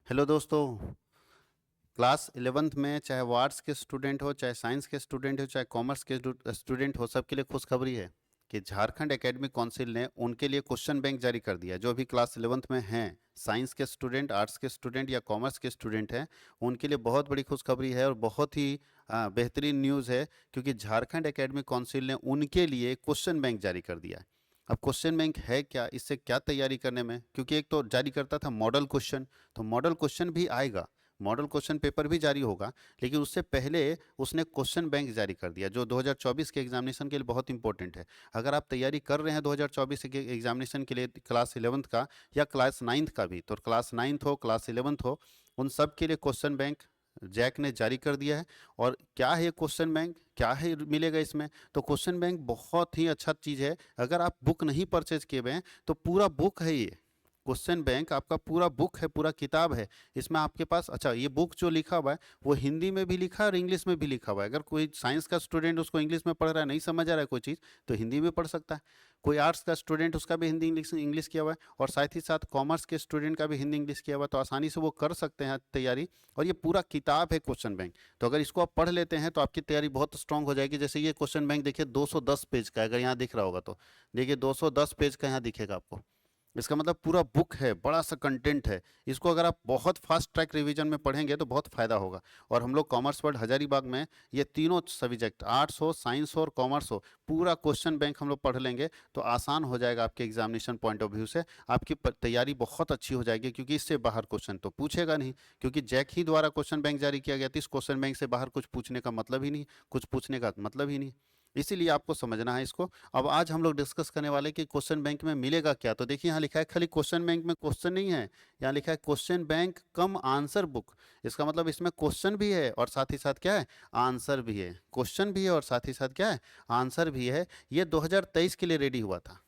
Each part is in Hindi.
हेलो दोस्तों। क्लास 11th में चाहे वो आर्ट्स के स्टूडेंट हो, चाहे साइंस के स्टूडेंट हो, चाहे कॉमर्स के स्टूडेंट हो, सबके लिए खुशखबरी है कि झारखंड एकेडमिक काउंसिल ने उनके लिए क्वेश्चन बैंक जारी कर दिया। जो भी क्लास 11th में हैं, साइंस के स्टूडेंट, आर्ट्स के स्टूडेंट या कॉमर्स के स्टूडेंट हैं, उनके लिए बहुत बड़ी खुशखबरी है और बहुत ही बेहतरीन न्यूज़ है, क्योंकि झारखंड एकेडमिक काउंसिल ने उनके लिए क्वेश्चन बैंक जारी कर दिया है। अब क्वेश्चन बैंक है क्या, इससे क्या तैयारी करने में, क्योंकि एक तो जारी करता था मॉडल क्वेश्चन, तो मॉडल क्वेश्चन भी आएगा, मॉडल क्वेश्चन पेपर भी जारी होगा, लेकिन उससे पहले उसने क्वेश्चन बैंक जारी कर दिया जो 2024 के एग्जामिनेशन के लिए बहुत इंपॉर्टेंट है। अगर आप तैयारी कर रहे हैं 2024 के एग्जामिनेशन के लिए, क्लास 11th का या क्लास 9th का भी, तो क्लास 9th हो, क्लास 11th हो, उन सब के लिए क्वेश्चन बैंक जैक ने जारी कर दिया है। और क्या है क्वेश्चन बैंक, क्या है मिलेगा इसमें? तो क्वेश्चन बैंक बहुत ही अच्छा चीज़ है। अगर आप बुक नहीं परचेज किए हुए हैं तो पूरा बुक है ये। क्वेश्चन बैंक आपका पूरा बुक है, पूरा किताब है। इसमें आपके पास, अच्छा, ये बुक जो लिखा हुआ है वो हिंदी में भी लिखा है और इंग्लिश में भी लिखा हुआ है। अगर कोई साइंस का स्टूडेंट उसको इंग्लिश में पढ़ रहा है, नहीं समझ आ रहा है कोई चीज़, तो हिंदी में पढ़ सकता है। कोई आर्ट्स का स्टूडेंट, उसका भी हिंदी इंग्लिश इंग्लिश किया हुआ है, और साथ ही साथ कॉमर्स के स्टूडेंट का भी हिंदी इंग्लिश किया हुआ है, तो आसानी से वो कर सकते हैं तैयारी। और ये पूरा किताब है क्वेश्चन बैंक। तो अगर इसको आप पढ़ लेते हैं तो आपकी तैयारी बहुत स्ट्रांग हो जाएगी। जैसे ये क्वेश्चन बैंक देखिए 210 पेज का है, अगर यहाँ दिख रहा होगा तो देखिए 210 पेज का यहाँ दिखेगा आपको। इसका मतलब पूरा बुक है, बड़ा सा कंटेंट है। इसको अगर आप बहुत फास्ट ट्रैक रिवीजन में पढ़ेंगे तो बहुत फ़ायदा होगा। और हम लोग कॉमर्स वर्ल्ड हजारीबाग में ये तीनों सब्जेक्ट, आर्ट्स हो, साइंस हो और कॉमर्स हो, पूरा क्वेश्चन बैंक हम लोग पढ़ लेंगे तो आसान हो जाएगा आपके एग्जामिनेशन पॉइंट ऑफ व्यू से। आपकी तैयारी बहुत अच्छी हो जाएगी, क्योंकि इससे बाहर क्वेश्चन तो पूछेगा नहीं, क्योंकि जैक ही द्वारा क्वेश्चन बैंक जारी किया गया था। इस क्वेश्चन बैंक से बाहर कुछ पूछने का मतलब ही नहीं, कुछ पूछने का मतलब ही नहीं। इसीलिए आपको समझना है इसको। अब आज हम लोग डिस्कस करने वाले कि क्वेश्चन बैंक में मिलेगा क्या। तो देखिए यहाँ लिखा है, खाली क्वेश्चन बैंक में क्वेश्चन नहीं है, यहाँ लिखा है क्वेश्चन बैंक कम आंसर बुक। इसका मतलब इसमें क्वेश्चन भी है और साथ ही साथ क्या है, आंसर भी है। क्वेश्चन भी है और साथ ही साथ क्या है, आंसर भी है। ये 2023 के लिए रेडी हुआ था।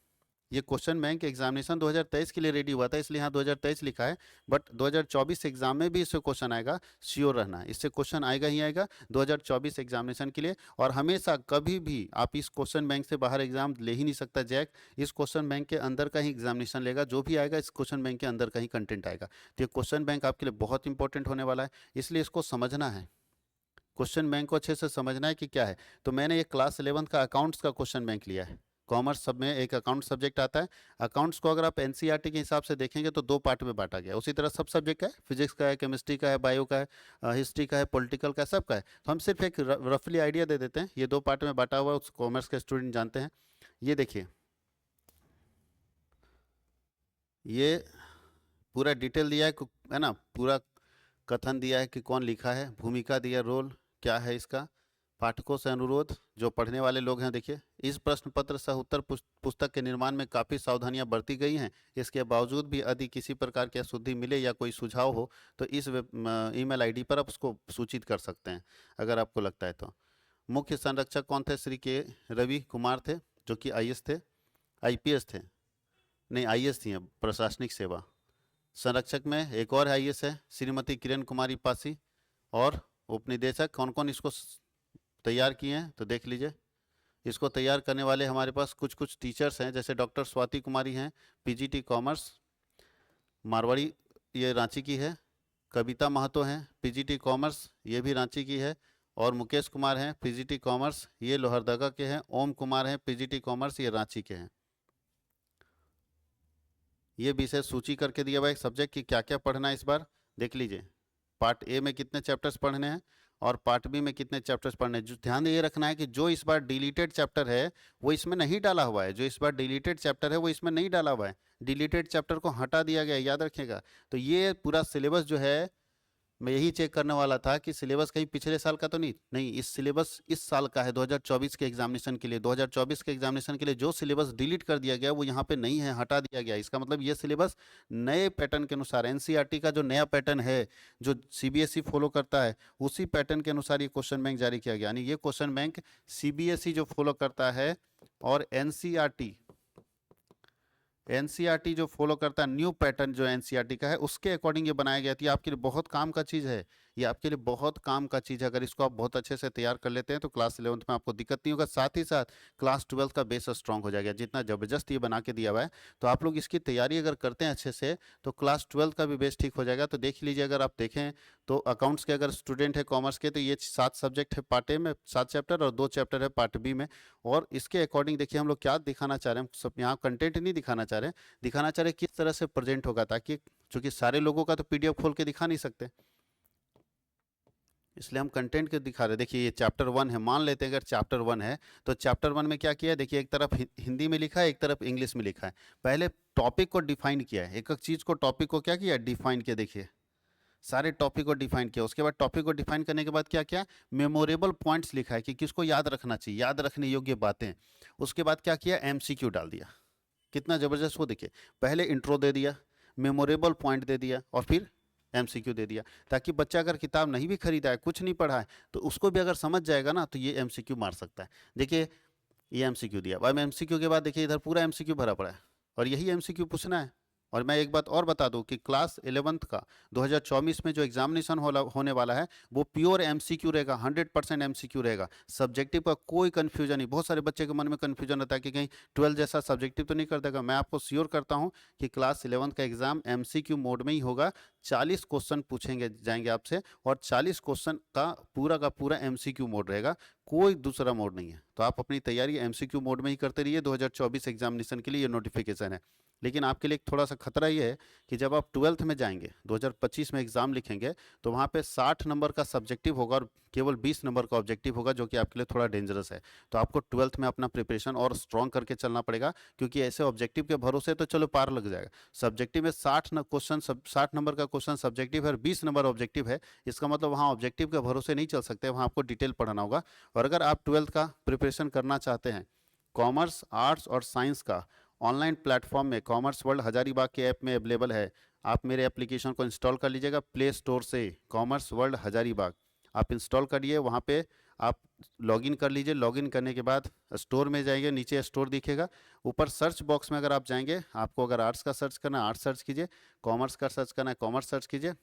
ये क्वेश्चन बैंक एग्जामिनेशन 2023 के लिए रेडी हुआ था, इसलिए यहाँ 2023 लिखा है। बट 2024 एग्जाम में भी इससे क्वेश्चन आएगा, श्योर रहना, इससे क्वेश्चन आएगा ही आएगा 2024 एग्जामिनेशन के लिए। और हमेशा कभी भी आप इस क्वेश्चन बैंक से बाहर एग्जाम ले ही नहीं सकता जैक। इस क्वेश्चन बैंक के अंदर का ही एग्जामिनेशन लेगा, जो भी आएगा इस क्वेश्चन बैंक के अंदर का ही कंटेंट आएगा। तो ये क्वेश्चन बैंक आपके लिए बहुत इंपॉर्टेंट होने वाला है, इसलिए इसको समझना है। क्वेश्चन बैंक को अच्छे से समझना है कि क्या है। तो मैंने ये क्लास 11th का अकाउंट्स का क्वेश्चन बैंक लिया है। कॉमर्स सब में एक अकाउंट सब्जेक्ट आता है। अकाउंट्स को अगर आप एनसीईआरटी के हिसाब से देखेंगे तो दो पार्ट में बांटा गया। उसी तरह सब सब्जेक्ट का है, फिजिक्स का है, केमिस्ट्री का है, बायो का है, हिस्ट्री का है, पॉलिटिकल का है, सबका है। तो हम सिर्फ एक रफली आइडिया दे देते हैं। ये दो पार्ट में बांटा हुआ है, कॉमर्स के स्टूडेंट जानते हैं। ये देखिए, ये पूरा डिटेल दिया है ना, पूरा कथन दिया है कि कौन लिखा है, भूमिका दिया, रोल क्या है इसका, पाठकों से अनुरोध, जो पढ़ने वाले लोग हैं। देखिए, इस प्रश्न पत्र सह उत्तर पुस्तक के निर्माण में काफ़ी सावधानियां बरती गई हैं। इसके बावजूद भी यदि किसी प्रकार की अशुद्धि मिले या कोई सुझाव हो तो इस ईमेल आईडी पर आप उसको सूचित कर सकते हैं, अगर आपको लगता है तो। मुख्य संरक्षक कौन थे? श्री के रवि कुमार थे, जो कि आईएएस थे, आईपीएस थे, नहीं आईएएस थी हैं, प्रशासनिक सेवा। संरक्षक में एक और आईएएस है, श्रीमती किरण कुमारी पासी। और उपनिदेशक कौन कौन इसको तैयार किए हैं तो देख लीजिए। इसको तैयार करने वाले हमारे पास कुछ कुछ टीचर्स हैं, जैसे डॉक्टर स्वाति कुमारी हैं, पीजीटी कॉमर्स, मारवाड़ी, ये रांची की है। कविता महतो हैं, पीजीटी कॉमर्स, ये भी रांची की है। और मुकेश कुमार हैं, पीजीटी कॉमर्स, ये लोहरदगा के हैं। ओम कुमार हैं, पीजीटी कॉमर्स, ये रांची के हैं। ये विषय सूची करके दिया हुआ है सब्जेक्ट कि क्या क्या पढ़ना है इस बार, देख लीजिए। पार्ट ए में कितने चैप्टर्स पढ़ने हैं और पार्ट बी में कितने चैप्टर्स पढ़ने हैं। जो ध्यान ये रखना है कि जो इस बार डिलीटेड चैप्टर है वो इसमें नहीं डाला हुआ है, जो इस बार डिलीटेड चैप्टर है वो इसमें नहीं डाला हुआ है, डिलीटेड चैप्टर को हटा दिया गया है, याद रखिएगा। तो ये पूरा सिलेबस जो है, मैं यही चेक करने वाला था कि सिलेबस कहीं पिछले साल का तो नहीं, नहीं, इस सिलेबस इस साल का है 2024 के एग्जामिनेशन के लिए। 2024 के एग्जामिनेशन के लिए जो सिलेबस डिलीट कर दिया गया वो यहाँ पे नहीं है, हटा दिया गया। इसका मतलब ये सिलेबस नए पैटर्न के अनुसार, एनसीईआरटी का जो नया पैटर्न है, जो सीबीएसई फॉलो करता है, उसी पैटर्न के अनुसार ये क्वेश्चन बैंक जारी किया गया। यानी ये क्वेश्चन बैंक सीबीएसई जो फॉलो करता है और एनसीईआरटी एनसीईआरटी जो फॉलो करता है, न्यू पैटर्न जो एनसीईआरटी का है, उसके अकॉर्डिंग ये बनाया गया था। ये आपके लिए बहुत काम का चीज़ है। ये आपके लिए बहुत काम का चीज़ है। अगर इसको आप बहुत अच्छे से तैयार कर लेते हैं तो क्लास 11th में आपको दिक्कत नहीं होगा, साथ ही साथ क्लास 12th का बेस स्ट्रांग हो जाएगा। जितना ज़बरदस्त ये बना के दिया हुआ है, तो आप लोग इसकी तैयारी अगर करते हैं अच्छे से तो क्लास 12th का भी बेस ठीक हो जाएगा। तो देख लीजिए, अगर आप देखें तो अकाउंट्स के अगर स्टूडेंट है कॉमर्स के, तो ये 7 सब्जेक्ट है पार्ट ए में, 7 चैप्टर, और 2 चैप्टर है पार्ट बी में। और इसके अकॉर्डिंग देखिए हम लोग क्या दिखाना चाह रहे हैं, सब यहाँ कंटेंट नहीं दिखाना चाह रहे हैं, दिखाना चाह रहे हैं किस तरह से प्रेजेंट होगा, ताकि चूंकि सारे लोगों का तो पीडीएफ खोल के दिखा नहीं सकते, इसलिए हम कंटेंट के दिखा रहे हैं। देखिए ये चैप्टर 1 है, मान लेते हैं अगर चैप्टर 1 है, तो चैप्टर 1 में क्या किया है, देखिए एक तरफ हिंदी में लिखा है, एक तरफ इंग्लिश में लिखा है। पहले टॉपिक को डिफाइन किया है, एक एक चीज को, टॉपिक को क्या किया, डिफाइन किया। देखिए सारे टॉपिक को डिफाइन किया, उसके बाद टॉपिक को डिफाइन करने के बाद क्या किया, मेमोरेबल पॉइंट्स लिखा है कि किसको याद रखना चाहिए, याद रखने योग्य बातें। उसके बाद क्या किया, एमसीक्यू डाल दिया। कितना जबरदस्त वो, देखिए पहले इंट्रो दे दिया, मेमोरेबल पॉइंट दे दिया, और फिर एमसीक्यू दे दिया, ताकि बच्चा अगर किताब नहीं भी खरीदा है, कुछ नहीं पढ़ा है, तो उसको भी अगर समझ जाएगा ना, तो ये एमसीक्यू मार सकता है। देखिए ये एमसीक्यू दिया, अब एमसीक्यू के बाद देखिए इधर पूरा एमसीक्यू भरा पड़ा है, और यही एमसीक्यू पूछना है। और मैं एक बात और बता दूं कि क्लास 11th का 2024 में जो एग्जामिनेशन होने वाला है, वो प्योर एमसीक्यू रहेगा, 100% एमसीक्यू रहेगा। सब्जेक्टिव का कोई कंफ्यूजन नहीं। बहुत सारे बच्चे के मन में कंफ्यूजन होता है कि कहीं 12 जैसा सब्जेक्टिव तो नहीं कर देगा। मैं आपको श्योर करता हूं कि क्लास 11th का एग्जाम एमसीक्यू मोड में ही होगा। 40 क्वेश्चन पूछेंगे जाएंगे आपसे, और 40 क्वेश्चन का पूरा एमसीक्यू मोड रहेगा, कोई दूसरा मोड नहीं है। तो आप अपनी तैयारी एमसीक्यू मोड में ही करते रहिए। 2024 एग्जामिनेशन के लिए ये नोटिफिकेशन है। लेकिन आपके लिए थोड़ा सा खतरा ये है कि जब आप 12th में जाएंगे, 2025 में एग्जाम लिखेंगे, तो वहाँ पे 60 नंबर का सब्जेक्टिव होगा और केवल 20 नंबर का ऑब्जेक्टिव होगा, जो कि आपके लिए थोड़ा डेंजरस है। तो आपको 12th में अपना प्रिपरेशन और स्ट्रॉन्ग करके चलना पड़ेगा, क्योंकि ऐसे ऑब्जेक्टिव के भरोसे तो चलो पार लग जाएगा। सब्जेक्टिव में 60 नंबर का क्वेश्चन सब्जेक्टिव है और 20 नंबर ऑब्जेक्टिव है, इसका मतलब वहाँ ऑब्जेक्टिव के भरोसे नहीं चल सकते, वहाँ आपको डिटेल पढ़ना होगा। और अगर आप 12th का प्रिपरेशन करना चाहते हैं, कॉमर्स, आर्ट्स और साइंस का ऑनलाइन प्लेटफॉर्म में कॉमर्स वर्ल्ड हजारीबाग के ऐप में अवेलेबल है। आप मेरे एप्लीकेशन को इंस्टॉल कर लीजिएगा प्ले स्टोर से, कॉमर्स वर्ल्ड हजारीबाग आप इंस्टॉल करिए। वहाँ पे आप लॉगिन कर लीजिए। लॉगिन करने के बाद स्टोर में जाएंगे, नीचे स्टोर दिखेगा, ऊपर सर्च बॉक्स में अगर आप जाएंगे, आपको अगर आर्ट्स का सर्च करना है आर्ट्स सर्च कीजिए, कॉमर्स का सर्च करना है कॉमर्स सर्च कीजिए,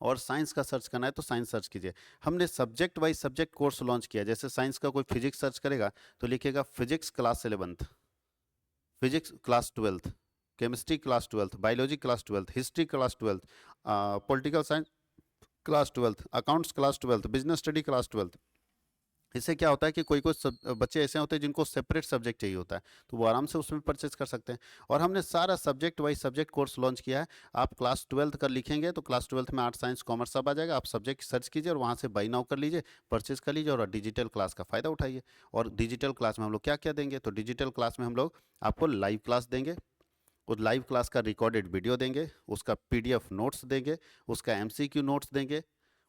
और साइंस का सर्च करना है तो साइंस सर्च कीजिए। हमने subject wise subject course launch किया। जैसे साइंस का कोई फिजिक्स सर्च करेगा तो लिखेगा physics class 11th, physics class 12th, chemistry class 12th, biology class 12th, history class 12th, political science class 12th, accounts class 12th, business study class 12th। इससे क्या होता है कि कोई कोई बच्चे ऐसे होते हैं जिनको सेपरेट सब्जेक्ट चाहिए होता है, तो वो आराम से उसमें परचेज कर सकते हैं। और हमने सारा subject wise subject course launch किया है। आप क्लास 12th कर लिखेंगे तो क्लास 12th में आर्ट्स साइंस कॉमर्स सब आ जाएगा। आप सब्जेक्ट सर्च कीजिए और वहाँ से बाई नाउ कर लीजिए, परचेज कर लीजिए, और डिजिटल क्लास का फ़ायदा उठाइए। और डिजिटल क्लास में हम लोग क्या क्या देंगे, तो डिजिटल क्लास में हम लोग आपको लाइव क्लास देंगे, उस लाइव क्लास का रिकॉर्डेड वीडियो देंगे, उसका पीडीएफ नोट्स देंगे, उसका एमसीक्यू नोट्स देंगे,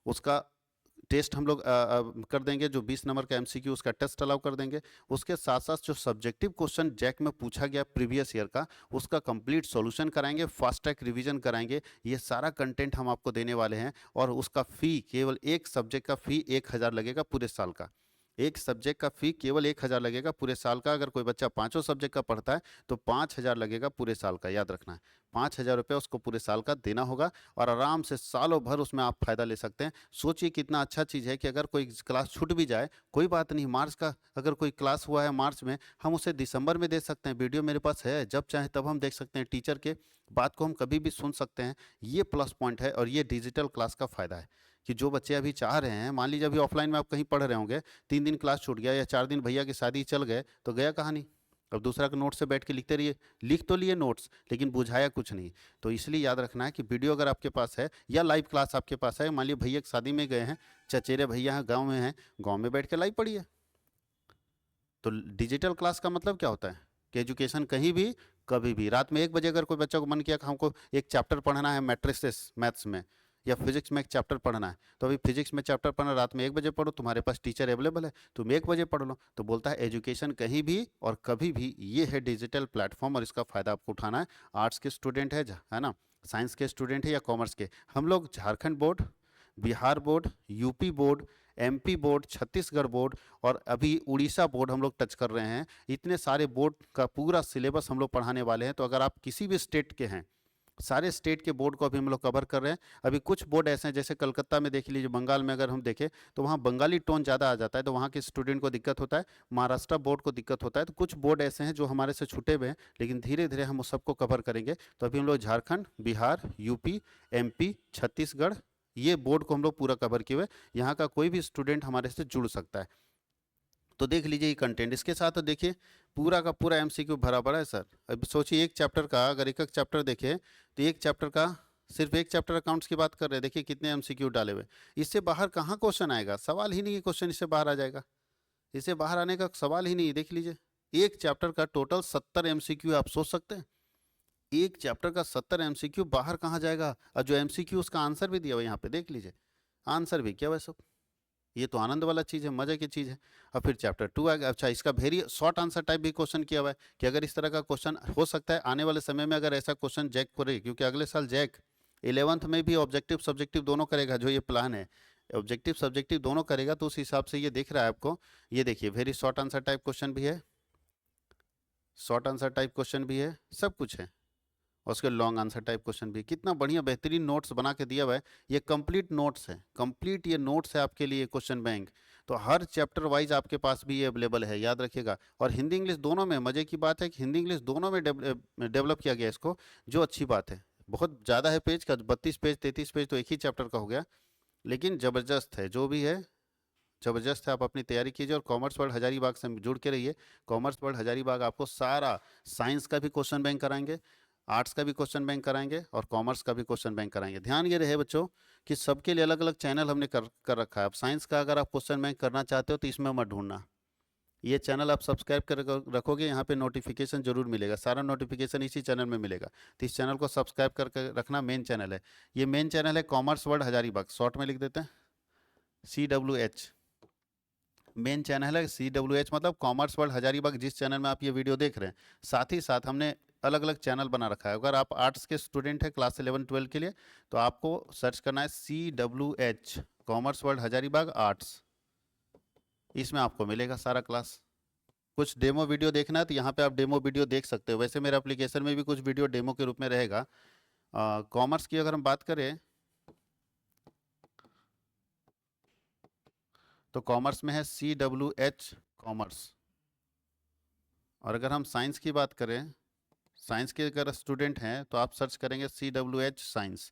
उसका टेस्ट हम लोग कर देंगे, जो 20 नंबर का एमसीक्यू उसका टेस्ट अलाउ कर देंगे। उसके साथ साथ जो सब्जेक्टिव क्वेश्चन जैक में पूछा गया प्रीवियस ईयर का, उसका कंप्लीट सॉल्यूशन कराएंगे, फास्ट ट्रैक रिवीजन कराएंगे। ये सारा कंटेंट हम आपको देने वाले हैं। और उसका फ़ी, केवल एक सब्जेक्ट का फ़ी 1000 लगेगा पूरे साल का। एक सब्जेक्ट का फ़ी केवल 1000 लगेगा पूरे साल का। अगर कोई बच्चा 5 सब्जेक्ट का पढ़ता है तो 5000 लगेगा पूरे साल का। याद रखना है, 5000 रुपये उसको पूरे साल का देना होगा, और आराम से सालों भर उसमें आप फ़ायदा ले सकते हैं। सोचिए कितना अच्छा चीज़ है कि अगर कोई क्लास छूट भी जाए, कोई बात नहीं, मार्च का अगर कोई क्लास हुआ है मार्च में, हम उसे दिसंबर में दे सकते हैं। वीडियो मेरे पास है, जब चाहे तब हम देख सकते हैं। टीचर के बात को हम कभी भी सुन सकते हैं। ये प्लस पॉइंट है, और ये डिजिटल क्लास का फ़ायदा है कि जो बच्चे अभी चाह रहे हैं, मान लीजिए अभी ऑफलाइन में आप कहीं पढ़ रहे होंगे, 3 दिन क्लास छूट गया, या 4 दिन भैया की शादी चल गए, तो गया कहानी। अब दूसरा के नोट से बैठ के लिखते रहिए, लिख तो लिए नोट्स लेकिन बुझाया कुछ नहीं। तो इसलिए याद रखना है कि वीडियो अगर आपके पास है या लाइव क्लास आपके पास है, मान लीजिए भैया की शादी में गए हैं, चचेरे भैया हैं, गाँव में हैं, गाँव में बैठ के लाइव पढ़िए। तो डिजिटल क्लास का मतलब क्या होता है कि एजुकेशन कहीं भी कभी भी। रात में 1 बजे अगर कोई बच्चा को मन किया कि हमको एक चैप्टर पढ़ना है मैट्रिसेस मैथ्स में, या फिजिक्स में एक चैप्टर पढ़ना है, तो अभी फिजिक्स में चैप्टर पढ़ना, रात में 1 बजे पढ़ो, तुम्हारे पास टीचर अवेलेबल है, तुम 1 बजे पढ़ लो। तो बोलता है एजुकेशन कहीं भी और कभी भी, ये है डिजिटल प्लेटफॉर्म, और इसका फ़ायदा आपको उठाना है। आर्ट्स के स्टूडेंट है ना, साइंस के स्टूडेंट है या कॉमर्स के, हम लोग Jharkhand board, Bihar board, UP board, MP board, Chhattisgarh board, और अभी उड़ीसा बोर्ड हम लोग टच कर रहे हैं। इतने सारे बोर्ड का पूरा सिलेबस हम लोग पढ़ाने वाले हैं। तो अगर आप किसी भी स्टेट के हैं, सारे स्टेट के बोर्ड को अभी हम लोग कवर कर रहे हैं। अभी कुछ बोर्ड ऐसे हैं, जैसे कलकत्ता में देख लीजिए, बंगाल में अगर हम देखें तो वहाँ बंगाली टोन ज़्यादा आ जाता है, तो वहाँ के स्टूडेंट को दिक्कत होता है, महाराष्ट्र बोर्ड को दिक्कत होता है। तो कुछ बोर्ड ऐसे हैं जो हमारे से छूटे हुए हैं, लेकिन धीरे धीरे हम उस सबको कवर करेंगे। तो अभी हम लोग झारखंड, बिहार, यूपी, एमपी, छत्तीसगढ़, ये बोर्ड को हम लोग पूरा कवर किए हुए। यहाँ का कोई भी स्टूडेंट हमारे से जुड़ सकता है। तो देख लीजिए ये कंटेंट, इसके साथ तो देखिए पूरा का पूरा एमसीक्यू भरा पड़ा है सर। अब सोचिए एक चैप्टर का, अगर एक एक चैप्टर देखें तो एक चैप्टर का, सिर्फ एक चैप्टर अकाउंट्स की बात कर रहे हैं, देखिए कितने एमसीक्यू डाले हुए। इससे बाहर कहाँ क्वेश्चन आएगा, सवाल ही नहीं है क्वेश्चन इससे बाहर आ जाएगा, इससे बाहर आने का सवाल ही नहीं है। देख लीजिए एक चैप्टर का टोटल 70 एमसीक्यू, आप सोच सकते हैं एक चैप्टर का 70 एमसीक्यू बाहर कहाँ जाएगा। और जो एमसीक्यू उसका आंसर भी दिया हुआ यहाँ पे देख लीजिए, आंसर भी क्या हुआ सब। ये तो आनंद वाला चीज़ है, मजे की चीज़ है। और फिर चैप्टर 2 आएगा। अच्छा, इसका वेरी शॉर्ट आंसर टाइप भी क्वेश्चन किया हुआ है कि अगर इस तरह का क्वेश्चन हो सकता है आने वाले समय में, अगर ऐसा क्वेश्चन जैक करे, क्योंकि अगले साल जैक 11th में भी ऑब्जेक्टिव सब्जेक्टिव दोनों करेगा, जो ये प्लान है ऑब्जेक्टिव सब्जेक्टिव दोनों करेगा, तो उस हिसाब से ये दिख रहा है आपको। ये देखिए very short answer type question भी है, शॉर्ट आंसर टाइप क्वेश्चन भी है, सब कुछ है। और उसके लॉन्ग आंसर टाइप क्वेश्चन भी, कितना बढ़िया बेहतरीन नोट्स बना के दिया हुआ है। ये कंप्लीट नोट्स है, कंप्लीट ये नोट्स है आपके लिए क्वेश्चन बैंक। तो हर चैप्टर वाइज आपके पास भी ये अवेलेबल है, याद रखिएगा। और हिंदी इंग्लिश दोनों में, मजे की बात है कि हिंदी इंग्लिश दोनों में डेवलप किया गया इसको, जो अच्छी बात है। बहुत ज़्यादा है पेज का, 32 पेज 33 पेज तो एक ही चैप्टर का हो गया, लेकिन ज़बरदस्त है जो भी है, ज़बरदस्त है। आप अपनी तैयारी कीजिए और कॉमर्स वर्ल्ड हजारीबाग से जुड़ के रहिए। कॉमर्स वर्ल्ड हजारीबाग आपको सारा साइंस का भी क्वेश्चन बैंक कराएंगे, आर्ट्स का भी क्वेश्चन बैंक कराएंगे और कॉमर्स का भी क्वेश्चन बैंक कराएंगे। ध्यान ये रहे बच्चों कि सबके लिए अलग अलग चैनल हमने कर रखा है। अब साइंस का अगर आप क्वेश्चन बैंक करना चाहते हो तो इसमें मत ढूंढना, ये चैनल आप सब्सक्राइब कर रखोगे, यहाँ पे नोटिफिकेशन जरूर मिलेगा, सारा नोटिफिकेशन इसी चैनल में मिलेगा। तो इस चैनल को सब्सक्राइब करके रखना, मेन चैनल है ये, मेन चैनल है कॉमर्स वर्ल्ड हजारीबाग, शॉर्ट में लिख देते हैं CWH। मेन चैनल है CWH, मतलब कॉमर्स वर्ल्ड हजारीबाग, जिस चैनल में आप ये वीडियो देख रहे हैं। साथ ही साथ हमने अलग अलग चैनल बना रखा है। अगर आप आर्ट्स के स्टूडेंट हैं क्लास 11-12 के लिए, तो आपको सर्च करना है CWH, commerce world Hazaribagh arts, इसमें आपको मिलेगा सारा क्लास। कुछ डेमो वीडियो देखना है तो यहाँ पे आप डेमो वीडियो देख सकते हो। वैसे मेरे एप्लीकेशन में भी कुछ वीडियो डेमो के रूप में रहेगा। कॉमर्स की अगर हम बात करें तो कॉमर्स में है CWH कॉमर्स। और अगर हम साइंस की बात करें, साइंस के अगर स्टूडेंट हैं तो आप सर्च करेंगे CWH साइंस,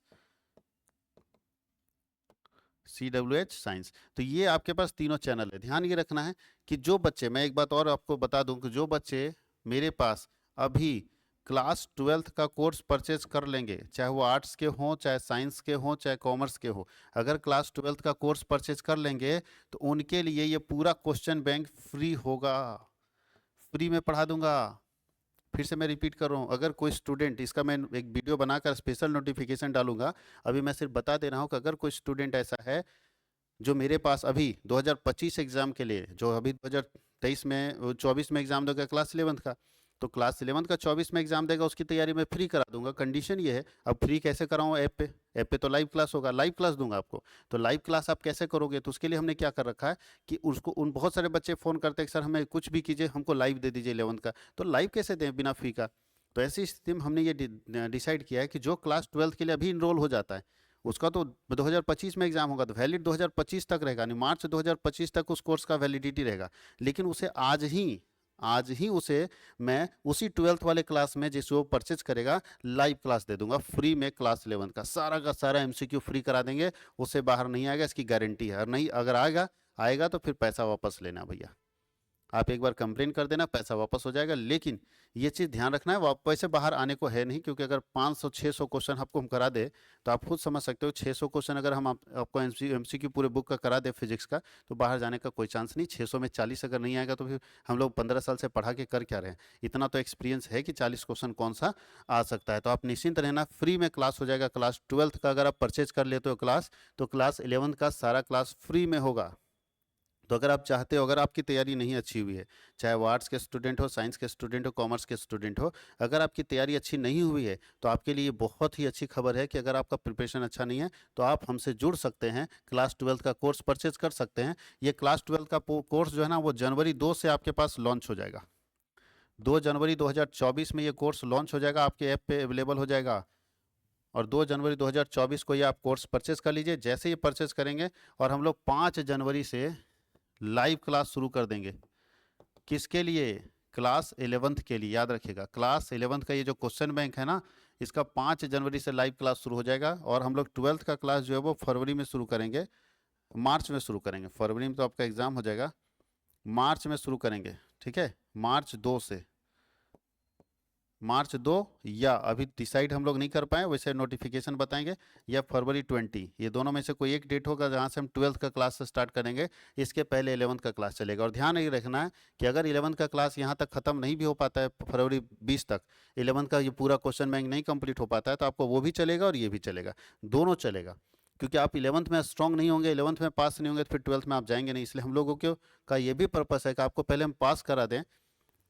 CWH साइंस। तो ये आपके पास तीनों चैनल है। ध्यान ये रखना है कि जो बच्चे, मैं एक बात और आपको बता दूं कि जो बच्चे मेरे पास अभी क्लास 12th का कोर्स परचेज कर लेंगे, चाहे वो आर्ट्स के हों, चाहे साइंस के हों, चाहे कॉमर्स के हो, अगर क्लास 12th का कोर्स परचेज कर लेंगे तो उनके लिए ये पूरा क्वेश्चन बैंक फ्री होगा, फ्री में पढ़ा दूंगा। फिर से मैं रिपीट कर रहा हूँ, अगर कोई स्टूडेंट, इसका मैं एक वीडियो बनाकर स्पेशल नोटिफिकेशन डालूंगा, अभी मैं सिर्फ बता दे रहा हूँ कि अगर कोई स्टूडेंट ऐसा है जो मेरे पास अभी 2025 एग्जाम के लिए, जो अभी 2023 में 24 में एग्जाम देगा क्लास 11th का, तो क्लास 11th का 24 में एग्जाम देगा, उसकी तैयारी मैं फ्री करा दूंगा। कंडीशन ये है, अब फ्री कैसे कराऊँ, ऐप पे, ऐप पे तो लाइव क्लास होगा, लाइव क्लास दूंगा आपको। तो लाइव क्लास आप कैसे करोगे, तो उसके लिए हमने क्या कर रखा है कि उसको, उन बहुत सारे बच्चे फ़ोन करते हैं कि सर हमें कुछ भी कीजिए, हमको लाइव दे दीजिए 11th का। तो लाइव कैसे दें बिना फी का। तो ऐसी स्थिति में हमने ये डिसाइड किया है कि जो क्लास 12th के लिए अभी इनरोल हो जाता है, उसका तो 2025 में एग्जाम होगा, तो वैलिड 2025 तक रहेगा, नहीं मार्च 2025 तक उस कोर्स का वैलिडिटी रहेगा। लेकिन उसे आज ही उसे मैं उसी 12th वाले क्लास में जिस वो परचेज करेगा, लाइव क्लास दे दूंगा फ्री में, क्लास 11 का सारा एमसीक्यू फ्री करा देंगे। उससे बाहर नहीं आएगा, इसकी गारंटी है। और नहीं, अगर आएगा तो फिर पैसा वापस लेना भैया, आप एक बार कंप्लेन कर देना, पैसा वापस हो जाएगा। लेकिन ये चीज़ ध्यान रखना है, वैसे बाहर आने को है नहीं, क्योंकि अगर 500-600 क्वेश्चन आपको हम करा दे तो आप खुद समझ सकते हो, 600 क्वेश्चन अगर हम आपको एमसीक्यू पूरे बुक का करा दे फिजिक्स का, तो बाहर जाने का कोई चांस नहीं। 600 में 40 अगर नहीं आएगा तो फिर हम लोग 15 साल से पढ़ा के कर क्या रहे हैं। इतना तो एक्सपीरियंस है कि 40 क्वेश्चन कौन सा आ सकता है। तो आप निश्चिंत रहना, फ्री में क्लास हो जाएगा। क्लास 12th का अगर आप परचेज कर लेते हो क्लास, तो क्लास 11th का सारा क्लास फ्री में होगा। तो अगर आप चाहते हो, अगर आपकी तैयारी नहीं अच्छी हुई है, चाहे वो आर्ट्स के स्टूडेंट हो, साइंस के स्टूडेंट हो, कॉमर्स के स्टूडेंट हो, अगर आपकी तैयारी अच्छी नहीं हुई है, तो आपके लिए बहुत ही अच्छी खबर है कि अगर आपका प्रिपरेशन अच्छा नहीं है तो आप हमसे जुड़ सकते हैं, क्लास 12th का कोर्स परचेज कर सकते हैं। ये क्लास 12th का कोर्स जो है ना, वो जनवरी 2 से आपके पास लॉन्च हो जाएगा। 2 जनवरी 2024 में ये कोर्स लॉन्च हो जाएगा, आपके ऐप पे अवेलेबल हो जाएगा। और 2 जनवरी 2024 को ये आप कोर्स परचेस कर लीजिए। जैसे ये परचेस करेंगे और हम लोग 5 जनवरी से लाइव क्लास शुरू कर देंगे। किसके लिए? क्लास 11th के लिए। याद रखिएगा, क्लास 11th का ये जो क्वेश्चन बैंक है ना, इसका 5 जनवरी से लाइव क्लास शुरू हो जाएगा। और हम लोग 12th का क्लास जो है वो फरवरी में शुरू करेंगे, मार्च में शुरू करेंगे। फरवरी में तो आपका एग्जाम हो जाएगा, मार्च में शुरू करेंगे। ठीक है, मार्च 2 से, मार्च 2 या अभी डिसाइड हम लोग नहीं कर पाए, वैसे नोटिफिकेशन बताएंगे, या फरवरी 20, ये दोनों में से कोई एक डेट होगा जहाँ से हम 12th का क्लास स्टार्ट करेंगे। इसके पहले 11th का क्लास चलेगा। और ध्यान ये रखना है कि अगर 11th का क्लास यहाँ तक खत्म नहीं भी हो पाता है, फरवरी 20 तक 11th का ये पूरा क्वेश्चन बैंक नहीं कंप्लीट हो पाता है, तो आपको वो भी चलेगा और ये भी चलेगा, दोनों चलेगा। क्योंकि आप 11th में स्ट्रांग नहीं होंगे, 11th में पास नहीं होंगे, तो फिर 12th में आप जाएंगे नहीं। इसलिए हम लोगों का ये भी पर्पस है कि आपको पहले हम पास करा दें,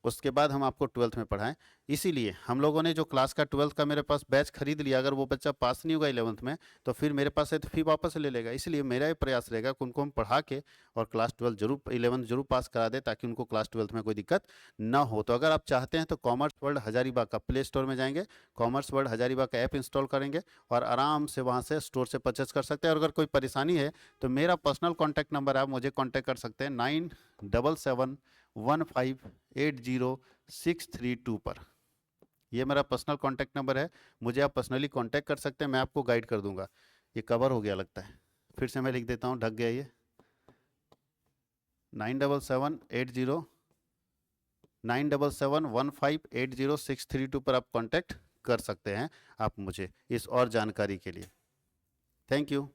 उसके बाद हम आपको 12th में पढ़ाएं। इसीलिए हम लोगों ने जो क्लास का 12th का मेरे पास बैच खरीद लिया, अगर वो बच्चा पास नहीं होगा 11th में, तो फिर मेरे पास है तो फी वापस ले लेगा। इसलिए मेरा ये प्रयास रहेगा कि उनको हम पढ़ा के और क्लास 12 जरूर 11th जरूर पास करा दे, ताकि उनको क्लास 12th में कोई दिक्कत ना हो। तो अगर आप चाहते हैं तो कॉमर्स वर्ल्ड हजारीबाग का प्ले स्टोर में जाएंगे, कॉमर्स वर्ल्ड हजारीबाग का ऐप इंस्टॉल करेंगे और आराम से वहाँ से स्टोर से परचेस कर सकते हैं। और अगर कोई परेशानी है तो मेरा पर्सनल कॉन्टैक्ट नंबर, आप मुझे कॉन्टैक्ट कर सकते हैं 9771580632 पर। ये मेरा पर्सनल कांटेक्ट नंबर है, मुझे आप पर्सनली कांटेक्ट कर सकते हैं, मैं आपको गाइड कर दूंगा। ये कवर हो गया लगता है, फिर से मैं लिख देता हूँ, ढक गया ये। 9771580632 पर आप कांटेक्ट कर सकते हैं आप मुझे इस और जानकारी के लिए। Thank you.